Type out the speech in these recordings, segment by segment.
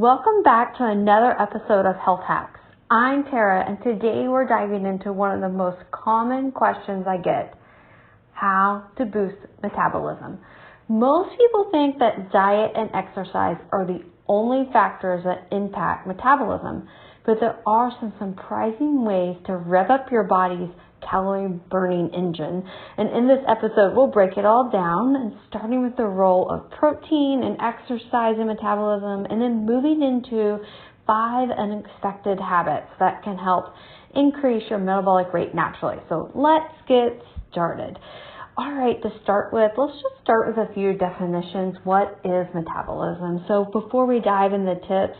Welcome back to another episode of Health Hacks. I'm Tara, and today we're diving into one of the most common questions I get: how to boost metabolism. Most people think that diet and exercise are the only factors that impact metabolism, but there are some surprising ways to rev up your body's calorie burning engine. And in this episode, we'll break it all down, and starting with the role of protein and exercise in metabolism, and then moving into 5 unexpected habits that can help increase your metabolic rate naturally. So let's get started. All right, let's just start with a few definitions. What is metabolism? So before we dive into the tips,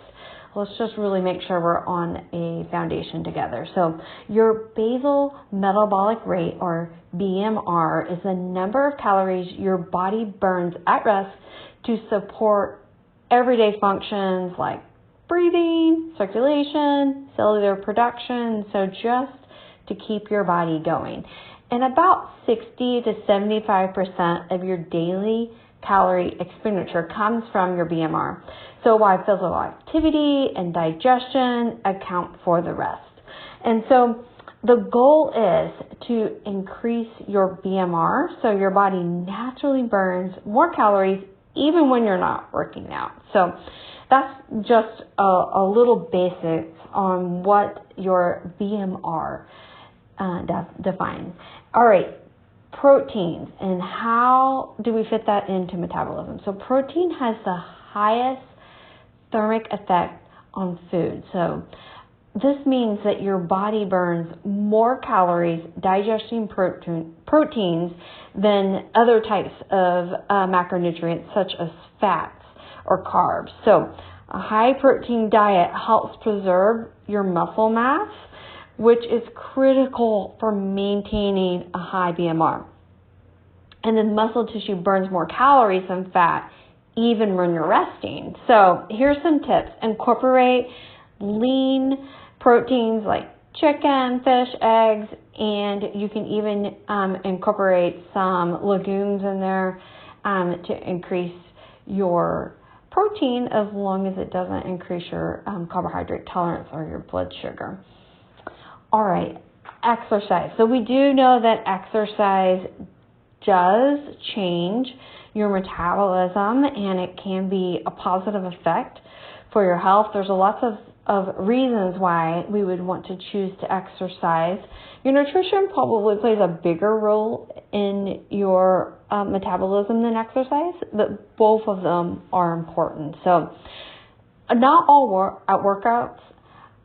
let's just really make sure we're on a foundation together. So your basal metabolic rate, or BMR, is the number of calories your body burns at rest to support everyday functions like breathing, circulation, cellular production, so just to keep your body going. And about 60 to 75% of your daily calorie expenditure comes from your BMR. So while physical activity and digestion account for the rest. And so the goal is to increase your BMR so your body naturally burns more calories even when you're not working out. So that's just a little basics on what your BMR defines. All right. Proteins, and how do we fit that into metabolism? So protein has the highest thermic effect on food. So this means that your body burns more calories digesting proteins than other types of macronutrients such as fats or carbs. So a high protein diet helps preserve your muscle mass, which is critical for maintaining a high BMR. And then muscle tissue burns more calories than fat, even when you're resting. So here's some tips. Incorporate lean proteins like chicken, fish, eggs, and you can even incorporate some legumes in there to increase your protein, as long as it doesn't increase your carbohydrate tolerance or your blood sugar. All right, exercise. So we do know that exercise does change your metabolism, and it can be a positive effect for your health. There's lots of reasons why we would want to choose to exercise. Your nutrition probably plays a bigger role in your metabolism than exercise, but both of them are important. So not all workouts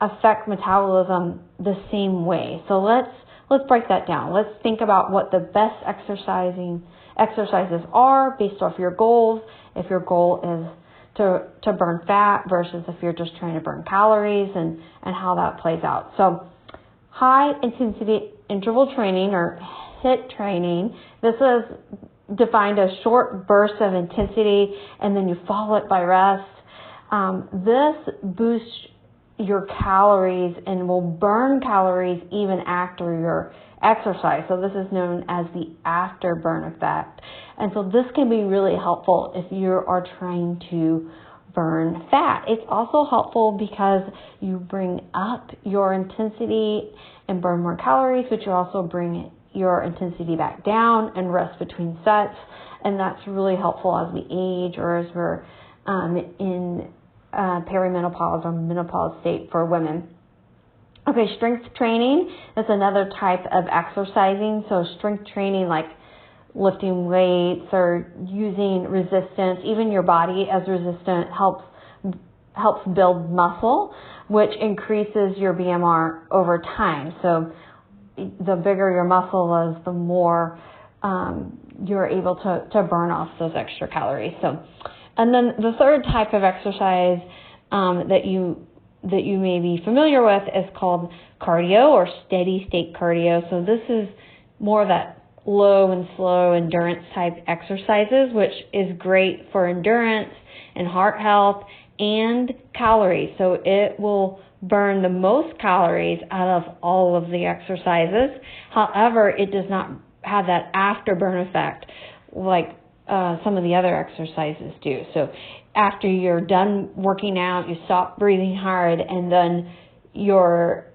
affect metabolism the same way. So let's break that down. Let's think about what the best exercises are based off your goals. If your goal is to burn fat versus if you're just trying to burn calories, and how that plays out. So high intensity interval training, or HIIT training, this is defined as short bursts of intensity and then you follow it by rest. This boosts your calories and will burn calories even after your exercise. So this is known as the afterburn effect. And so this can be really helpful if you are trying to burn fat. It's also helpful because you bring up your intensity and burn more calories, but you also bring your intensity back down and rest between sets. And that's really helpful as we age, or as we're in perimenopause or menopause state for women. Okay, strength training, that's another type of exercising. So strength training, like lifting weights or using resistance, even your body as resistant, helps build muscle, which increases your BMR over time. So the bigger your muscle is, the more you're able to burn off those extra calories. So, and then the third type of exercise that you may be familiar with is called cardio, or steady state cardio. So this is more of that low and slow endurance type exercises, which is great for endurance and heart health and calories. So it will burn the most calories out of all of the exercises. However, it does not have that afterburn effect like some of the other exercises do. So after you're done working out, you stop breathing hard, and then your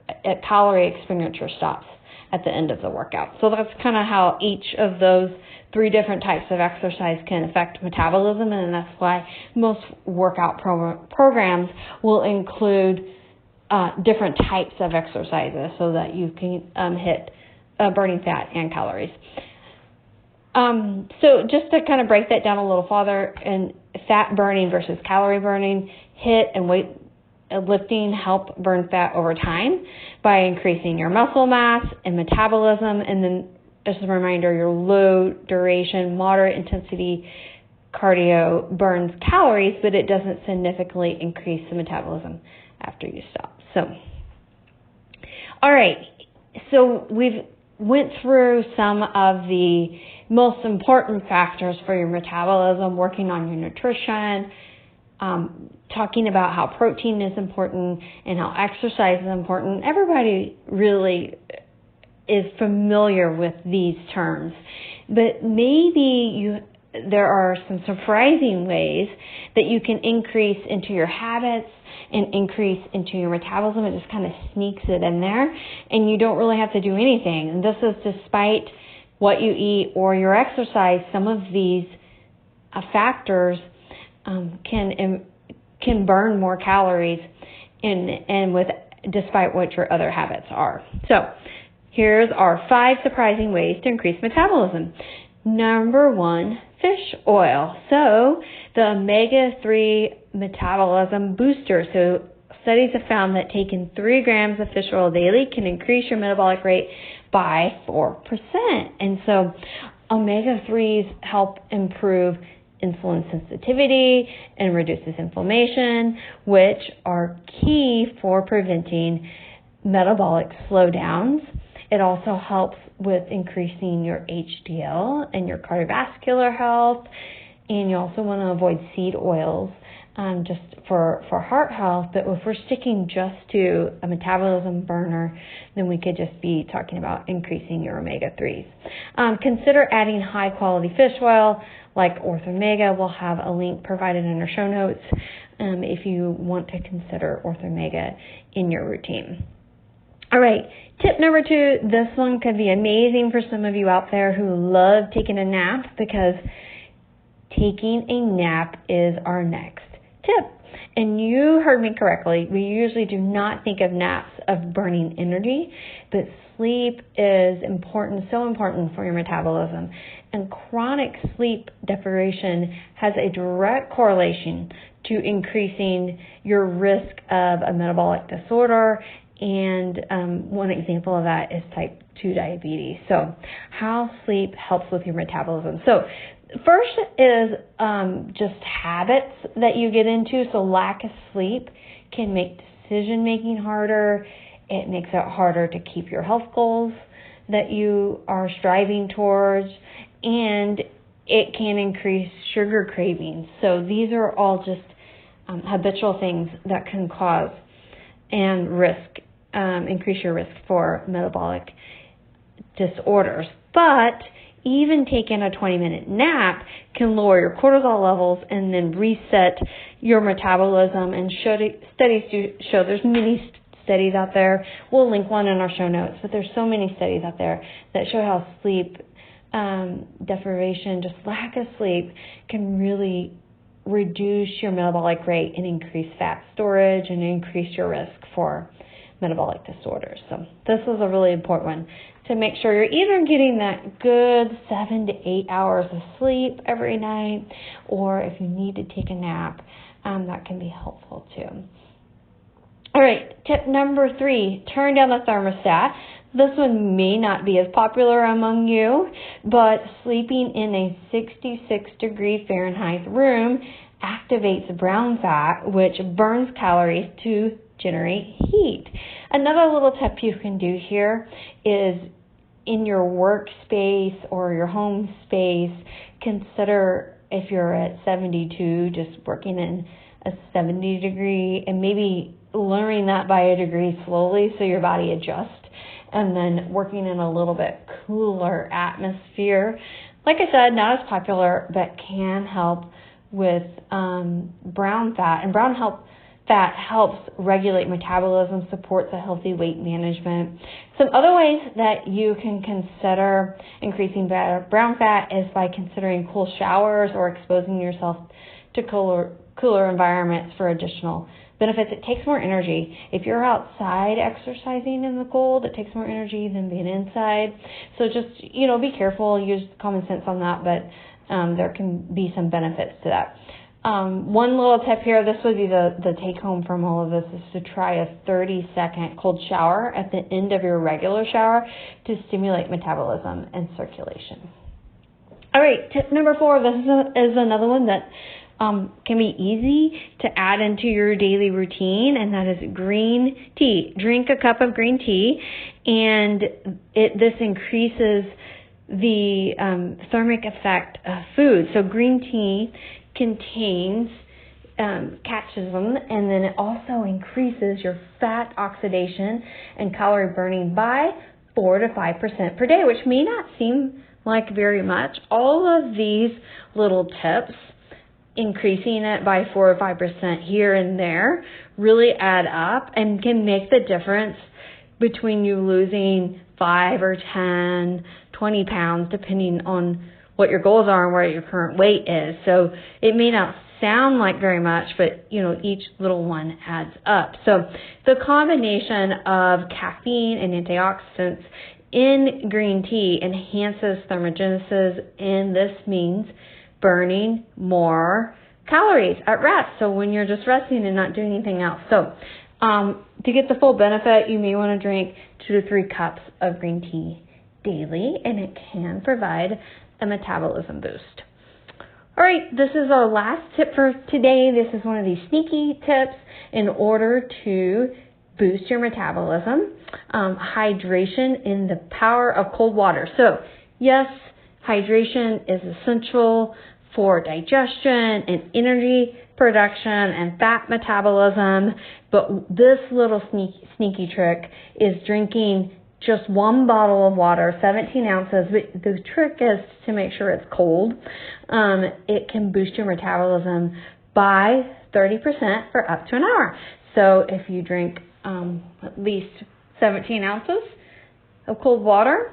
calorie expenditure stops at the end of the workout. So that's kind of how each of those 3 different types of exercise can affect metabolism, and that's why most workout programs will include different types of exercises so that you can hit burning fat and calories. So just to kind of break that down a little farther, and fat burning versus calorie burning, HIIT and weight lifting help burn fat over time by increasing your muscle mass and metabolism. And then, as a reminder, your low duration, moderate intensity cardio burns calories, but it doesn't significantly increase the metabolism after you stop. So, all right. So we've went through some of the most important factors for your metabolism, working on your nutrition, talking about how protein is important and how exercise is important. Everybody really is familiar with these terms, but maybe there are some surprising ways that you can increase into your habits and increase into your metabolism. It just kind of sneaks it in there, and you don't really have to do anything. And this is despite what you eat or your exercise. Some of these factors can burn more calories despite what your other habits are. So here's our 5 surprising ways to increase metabolism. Number 1, fish oil. So the omega-3 metabolism booster. So studies have found that taking 3 grams of fish oil daily can increase your metabolic rate by 4%. And so omega-3s help improve insulin sensitivity and reduces inflammation, which are key for preventing metabolic slowdowns. It also helps with increasing your HDL and your cardiovascular health. And you also want to avoid seed oils just for heart health. But if we're sticking just to a metabolism burner, then we could just be talking about increasing your omega-3s. Consider adding high-quality fish oil like Orthomega. We'll have a link provided in our show notes if you want to consider Orthomega in your routine. All right, tip number 2, this one could be amazing for some of you out there who love taking a nap, because taking a nap is our next tip. And you heard me correctly. We usually do not think of naps of burning energy, but sleep is important, so important for your metabolism. And chronic sleep deprivation has a direct correlation to increasing your risk of a metabolic disorder. And one example of that is type 2 diabetes. So how sleep helps with your metabolism. So first is just habits that you get into. So lack of sleep can make decision making harder. It makes it harder to keep your health goals that you are striving towards, and it can increase sugar cravings. So these are all just habitual things that can cause and increase your risk for metabolic disorders. But even taking a 20-minute nap can lower your cortisol levels and then reset your metabolism. And studies do show, there's many studies out there. We'll link one in our show notes, but there's so many studies out there that show how sleep deprivation, just lack of sleep, can really reduce your metabolic rate and increase fat storage and increase your risk for metabolic disorders. So this is a really important one, to make sure you're either getting that good 7 to 8 hours of sleep every night, or if you need to take a nap, that can be helpful too. All right, tip number 3, turn down the thermostat. This one may not be as popular among you, but sleeping in a 66-degree Fahrenheit room activates brown fat, which burns calories to generate heat. Another little tip you can do here is in your workspace or your home space, consider, if you're at 72, just working in a 70 degree and maybe lowering that by a degree slowly so your body adjusts, and then working in a little bit cooler atmosphere like I said, not as popular, but can help with brown fat. And fat helps regulate metabolism, supports a healthy weight management. Some other ways that you can consider increasing brown fat is by considering cool showers or exposing yourself to cooler environments for additional benefits. It takes more energy. If you're outside exercising in the cold, it takes more energy than being inside. So just, be careful, use common sense on that, but there can be some benefits to that. One little tip here, this would be the take home from all of this, is to try a 30-second cold shower at the end of your regular shower to stimulate metabolism and circulation. All right, tip number 4, this is another one that can be easy to add into your daily routine, and that is green tea. Drink a cup of green tea, and this increases the thermic effect of food. So green tea contains catches them, and then it also increases your fat oxidation and calorie burning by 4 to 5% per day, which may not seem like very much. All of these little tips, increasing it by 4 or 5% here and there, really add up and can make the difference between you losing 5 or 10, 20 pounds, depending on what your goals are and where your current weight is. So it may not sound like very much, but each little one adds up. So the combination of caffeine and antioxidants in green tea enhances thermogenesis, and this means burning more calories at rest. So when you're just resting and not doing anything else. So to get the full benefit, you may want to drink 2 to 3 cups of green tea daily, and it can provide a metabolism boost. All right, this is our last tip for today. This is one of these sneaky tips in order to boost your metabolism. Hydration and the power of cold water. So yes, hydration is essential for digestion and energy production and fat metabolism, but this little sneaky trick is drinking just 1 bottle of water, 17 ounces. But the trick is to make sure it's cold. It can boost your metabolism by 30% for up to an hour. So if you drink at least 17 ounces of cold water,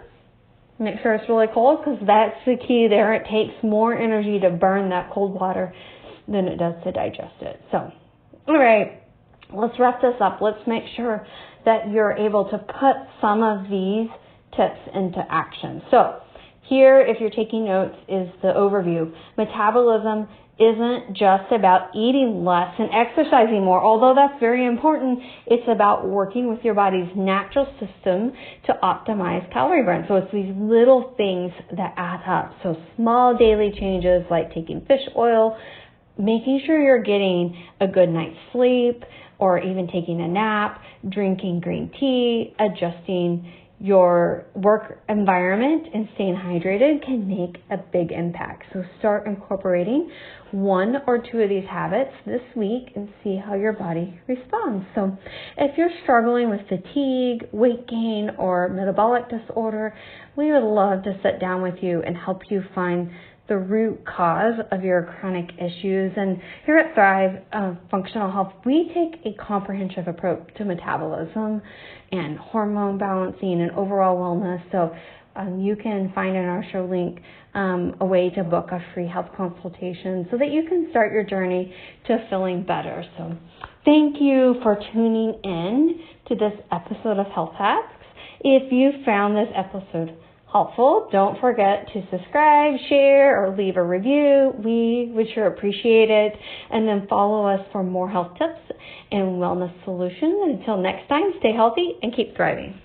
make sure it's really cold, because that's the key there. It takes more energy to burn that cold water than it does to digest it. So, all right, let's wrap this up. Let's make sure that you're able to put some of these tips into action. So here, if you're taking notes, is the overview. Metabolism isn't just about eating less and exercising more, although that's very important. It's about working with your body's natural system to optimize calorie burn. So it's these little things that add up. So small daily changes like taking fish oil, making sure you're getting a good night's sleep, or even taking a nap, drinking green tea, adjusting your work environment and staying hydrated can make a big impact. So start incorporating 1 or 2 of these habits this week and see how your body responds. So if you're struggling with fatigue, weight gain, or metabolic disorder, we would love to sit down with you and help you find the root cause of your chronic issues. And here at Thrive Functional Health, we take a comprehensive approach to metabolism and hormone balancing and overall wellness. So you can find in our show link a way to book a free health consultation so that you can start your journey to feeling better. So thank you for tuning in to this episode of Health Hacks. If you found this episode helpful, don't forget to subscribe, share, or leave a review. We would sure appreciate it. And then follow us for more health tips and wellness solutions. Until next time, stay healthy and keep thriving.